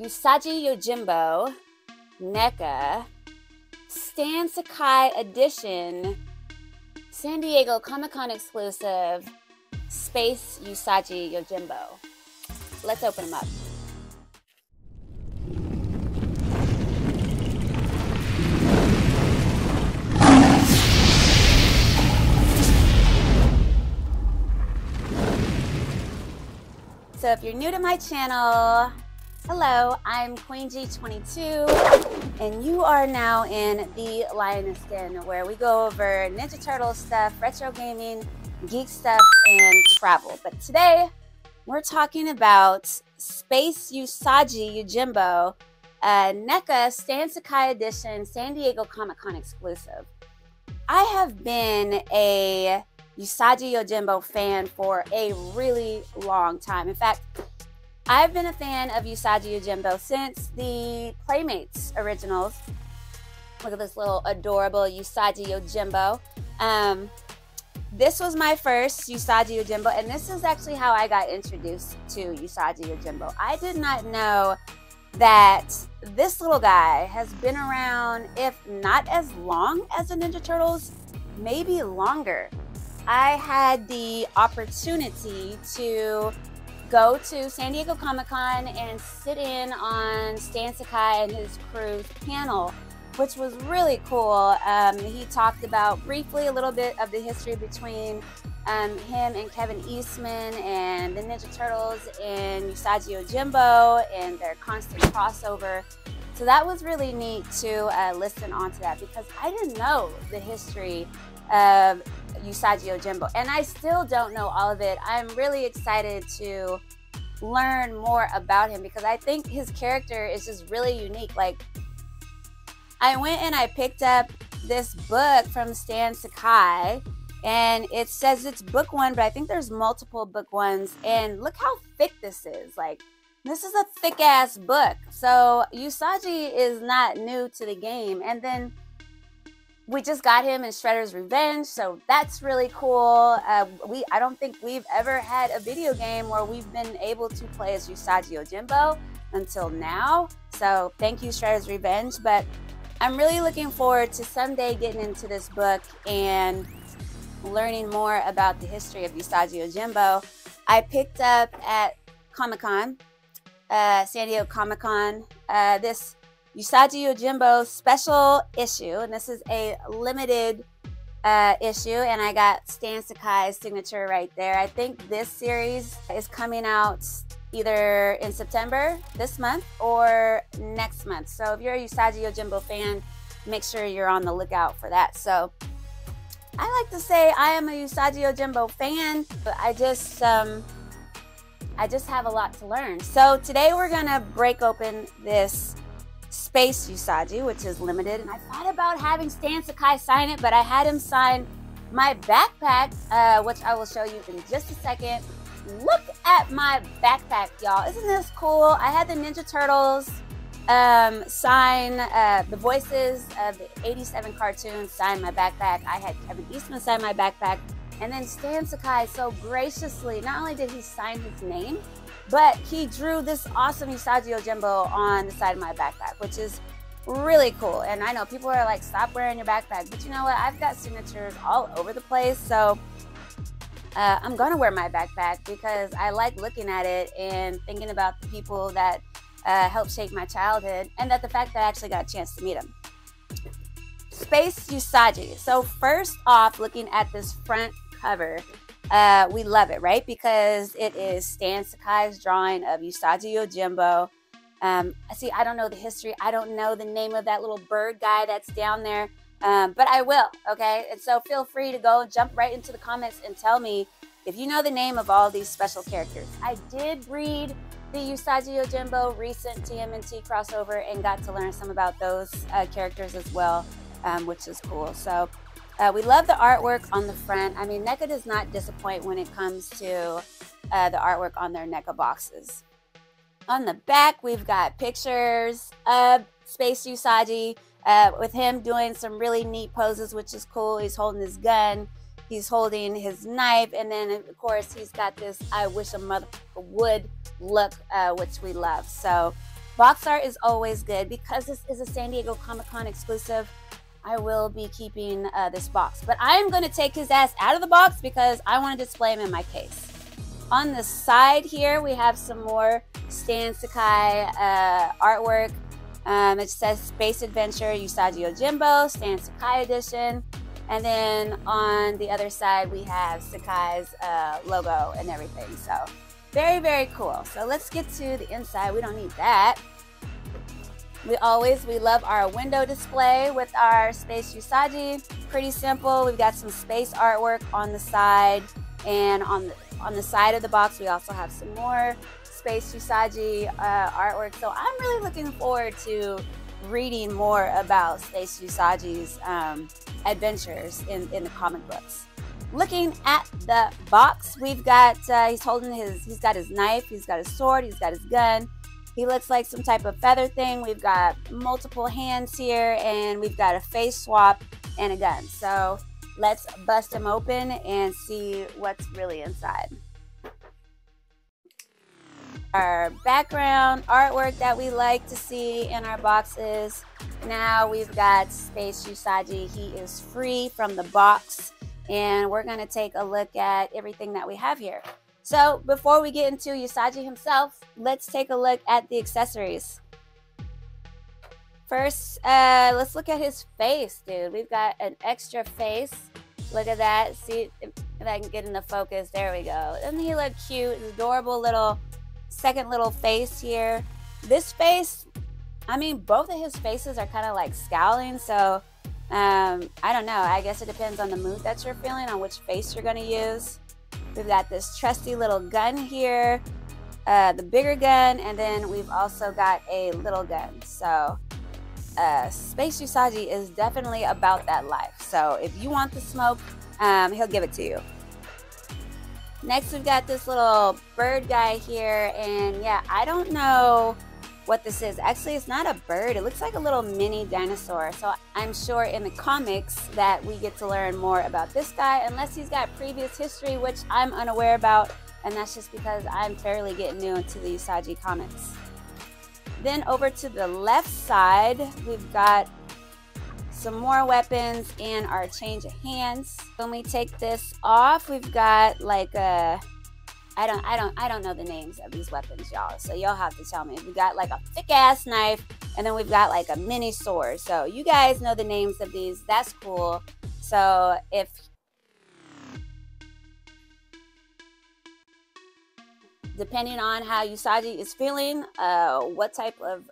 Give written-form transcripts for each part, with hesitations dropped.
Usagi Yojimbo NECA Stan Sakai Edition San Diego Comic-Con exclusive Space Usagi Yojimbo. Let's open them up. So if you're new to my channel, hello, I'm Queen G22, and you are now in the Lioness Den, where we go over Ninja Turtle stuff, retro gaming, geek stuff, and travel. But today, we're talking about Space Usagi Yojimbo, NECA Stan Sakai Edition, San Diego Comic-Con exclusive. I have been a Usagi Yojimbo fan for a really long time. In fact, I've been a fan of Usagi Yojimbo since the Playmates originals. Look at this little adorable Usagi Yojimbo. This was my first Usagi Yojimbo, and this is actually how I got introduced to Usagi Yojimbo. I did not know that this little guy has been around, if not as long as the Ninja Turtles, maybe longer. I had the opportunity to go to San Diego Comic-Con and sit in on Stan Sakai and his crew's panel, which was really cool. He talked about briefly a little bit of the history between him and Kevin Eastman and the Ninja Turtles and Usagi Yojimbo and their constant crossover. So that was really neat to listen onto that, because I didn't know the history of Usagi Yojimbo, and I still don't know all of it. I'm really excited to learn more about him, because I think his character is just really unique. Like, I went and I picked up this book from Stan Sakai, and it says it's book one, but I think there's multiple book ones, and look how thick this is. Like, this is a thick ass book. So Usagi is not new to the game, and then we just got him in Shredder's Revenge, so that's really cool. I don't think we've ever had a video game where we've been able to play as Usagi Yojimbo until now. So thank you, Shredder's Revenge. But I'm really looking forward to someday getting into this book and learning more about the history of Usagi Yojimbo. I picked up at Comic-Con, San Diego Comic-Con, this Usagi Yojimbo special issue, and this is a limited issue, and I got Stan Sakai's signature right there. I think this series is coming out either in September this month or next month. So if you're a Usagi Yojimbo fan, make sure you're on the lookout for that. So I like to say I am a Usagi Yojimbo fan, but I just have a lot to learn. So today we're gonna break open this Space Usagi, which is limited, and I thought about having Stan Sakai sign it, but I had him sign my backpack, which I will show you in just a second. Look at my backpack, y'all. Isn't this cool? I had the Ninja Turtles sign the voices of the 87 cartoons, sign my backpack. I had Kevin Eastman sign my backpack, and then Stan Sakai so graciously, not only did he sign his name, but he drew this awesome Usagi Yojimbo on the side of my backpack, which is really cool. And I know people are like, stop wearing your backpack. But you know what? I've got signatures all over the place. So I'm going to wear my backpack because I like looking at it and thinking about the people that helped shape my childhood, and that the fact that I actually got a chance to meet them. Space Usagi. So first off, looking at this front cover, we love it, right? Because it is Stan Sakai's drawing of Usagi Yojimbo. See, I don't know the history. I don't know the name of that little bird guy that's down there, but I will, okay? And so feel free to go and jump right into the comments and tell me if you know the name of all these special characters. I did read the Usagi Yojimbo recent TMNT crossover and got to learn some about those characters as well, which is cool. So we love the artwork on the front. I mean, NECA does not disappoint when it comes to the artwork on their NECA boxes. On the back, we've got pictures of Space Usagi with him doing some really neat poses, which is cool. He's holding his gun, he's holding his knife, and then, of course, he's got this I wish a mother would look, which we love. So Box art is always good. Because this is a San Diego Comic-Con exclusive, I will be keeping this box. But I'm going to take his ass out of the box because I want to display him in my case. On the side here, we have some more Stan Sakai artwork. It says Space Adventure Usagi Yojimbo, Stan Sakai edition. And then on the other side, we have Sakai's logo and everything. So very, very cool. So let's get to the inside. We don't need that. We love our window display with our Space Usagi. Pretty simple. We've got some space artwork on the side, and on the side of the box we also have some more Space Usagi artwork. So I'm really looking forward to reading more about Space Usagi's adventures in the comic books. Looking at the box, we've got he's got his knife, he's got his sword, he's got his gun. He looks like some type of feather thing. We've got multiple hands here, and we've got a face swap and a gun. So let's bust him open and see what's really inside. Our background artwork that we like to see in our boxes. Now we've got Space Usagi. He is free from the box, and we're going to take a look at everything that we have here. So before we get into Usagi himself, let's take a look at the accessories. First, let's look at his face, dude. We've got an extra face. Look at that. See if I can get into focus. There we go. Doesn't he look cute? Adorable little second little face here. This face, I mean, both of his faces are kind of like scowling. So I don't know. I guess it depends on the mood that you're feeling, on which face you're going to use. We've got this trusty little gun here, the bigger gun, and then we've also got a little gun. So Space Usagi is definitely about that life. So if you want the smoke, he'll give it to you. Next, we've got this little bird guy here, and yeah, I don't know what this is. Actually, it's not a bird. It looks like a little mini dinosaur. So I'm sure in the comics that we get to learn more about this guy, unless he's got previous history, which I'm unaware about, and that's just because I'm fairly getting new into the Usagi comics. Then over to the left side, we've got some more weapons and our change of hands. When we take this off, we've got like a I don't know the names of these weapons, y'all. So y'all have to tell me. We got like a thick ass knife, and then we've got like a mini sword. So you guys know the names of these. That's cool. So if depending on how Usagi is feeling, what type of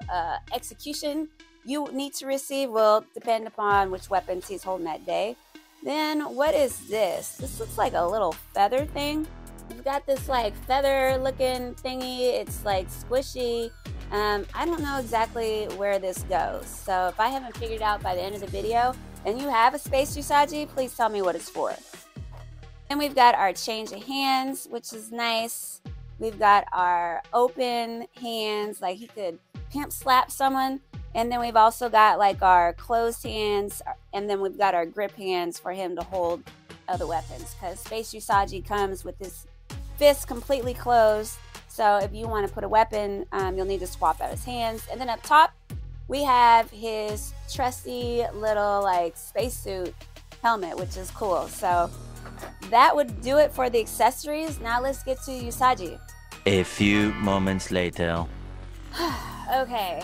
execution you need to receive will depend upon which weapons he's holding that day. Then what is this? This looks like a little feather thing. We've got this like feather looking thingy. It's like squishy. I don't know exactly where this goes. So if I haven't figured it out by the end of the video and you have a Space Usagi, please tell me what it's for. Then we've got our change of hands, which is nice. We've got our open hands, like he could pimp slap someone. And then we've also got like our closed hands, and then we've got our grip hands for him to hold other weapons, because Space Usagi comes with his fist completely closed. So if you want to put a weapon, you'll need to swap out his hands. And then up top, we have his trusty little like spacesuit helmet, which is cool. So that would do it for the accessories. Now let's get to Usagi. A few moments later. Okay.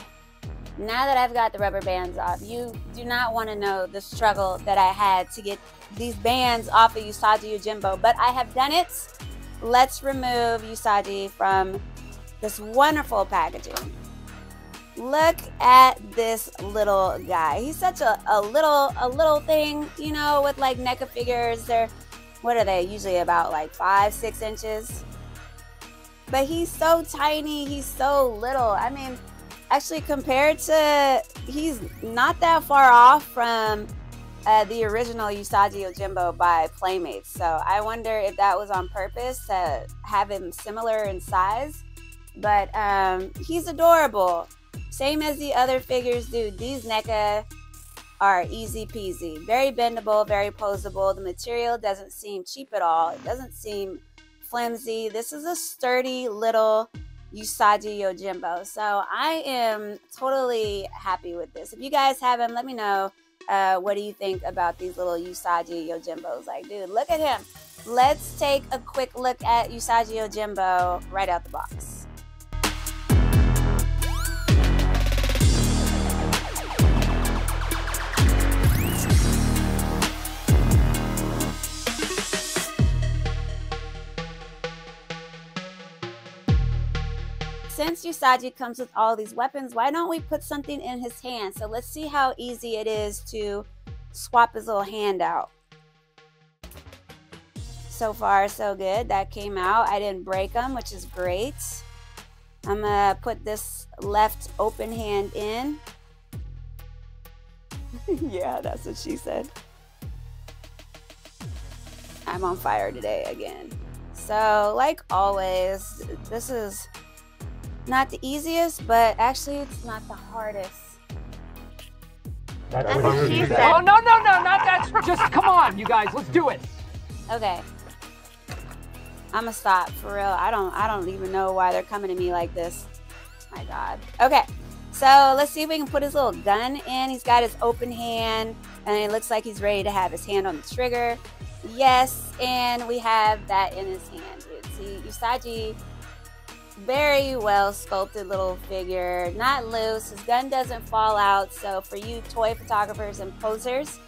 Now that I've got the rubber bands off, you do not want to know the struggle that I had to get these bands off of Usagi Yojimbo, but I have done it. Let's remove Usagi from this wonderful packaging. Look at this little guy. He's such a little thing, you know, with like NECA figures. They're, what are they? Usually about like 5-6 inches. But he's so tiny. He's so little. I mean, actually, compared to, he's not that far off from the original Usagi Yojimbo by Playmates. So I wonder if that was on purpose to have him similar in size. But he's adorable. Same as the other figures, dude. These NECA are easy peasy. Very bendable, very posable. The material doesn't seem cheap at all. It doesn't seem flimsy. This is a sturdy little Usagi Yojimbo. So I am totally happy with this. If you guys have him, let me know. What do you think about these little Usagi Yojimbos? Like, dude, look at him. Let's take a quick look at Usagi Yojimbo right out the box. Since Usagi comes with all these weapons, why don't we put something in his hand? So let's see how easy it is to swap his little hand out. So far, so good. That came out. I didn't break them, which is great. I'm gonna put this left open hand in. Yeah, that's what she said. I'm on fire today again. So, like always, this is not the easiest, but actually it's not the hardest. That's what she said. Oh, no, not that. Just come on, you guys, let's do it. Okay. I'm gonna stop, for real. I don't even know why they're coming to me like this. My God. Okay, so let's see if we can put his little gun in. He's got his open hand, and it looks like he's ready to have his hand on the trigger. Yes, and we have that in his hand, dude. See, Usagi, very well sculpted little figure, not loose. His gun doesn't fall out, so for you toy photographers and posers,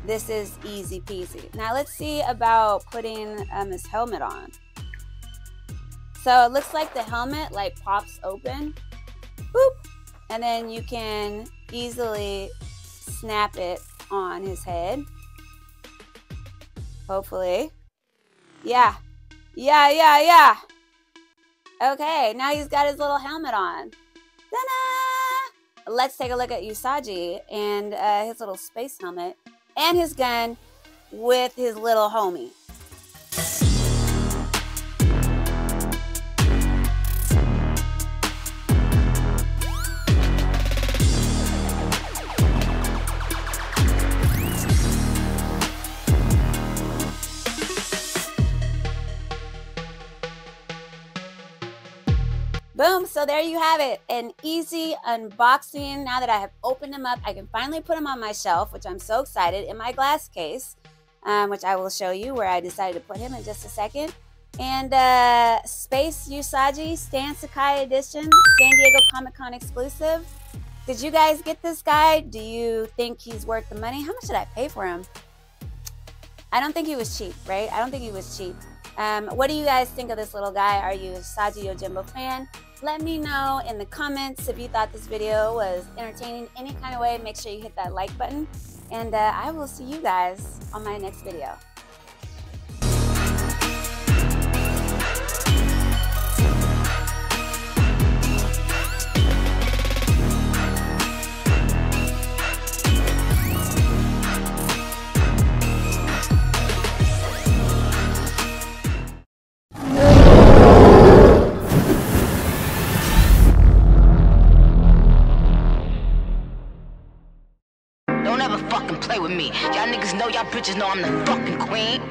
this is easy peasy. Now let's see about putting his helmet on. So it looks like the helmet like pops open, boop, and then you can easily snap it on his head. Hopefully. Yeah. Okay, now he's got his little helmet on. Ta-da! Let's take a look at Usagi and his little space helmet and his gun with his little homie. Boom, so there you have it, an easy unboxing. Now that I have opened them up, I can finally put them on my shelf, which I'm so excited, in my glass case, which I will show you where I decided to put him in just a second. And Space Usagi Stan Sakai Edition, San Diego Comic-Con exclusive. Did you guys get this guy? Do you think he's worth the money? How much did I pay for him? I don't think he was cheap, right? I don't think he was cheap. What do you guys think of this little guy? Are you a Usagi Yojimbo fan? Let me know in the comments if you thought this video was entertaining any kind of way. Make sure you hit that like button, and I will see you guys on my next video. Don't ever fucking play with me. Y'all niggas know y'all bitches know I'm the fucking queen.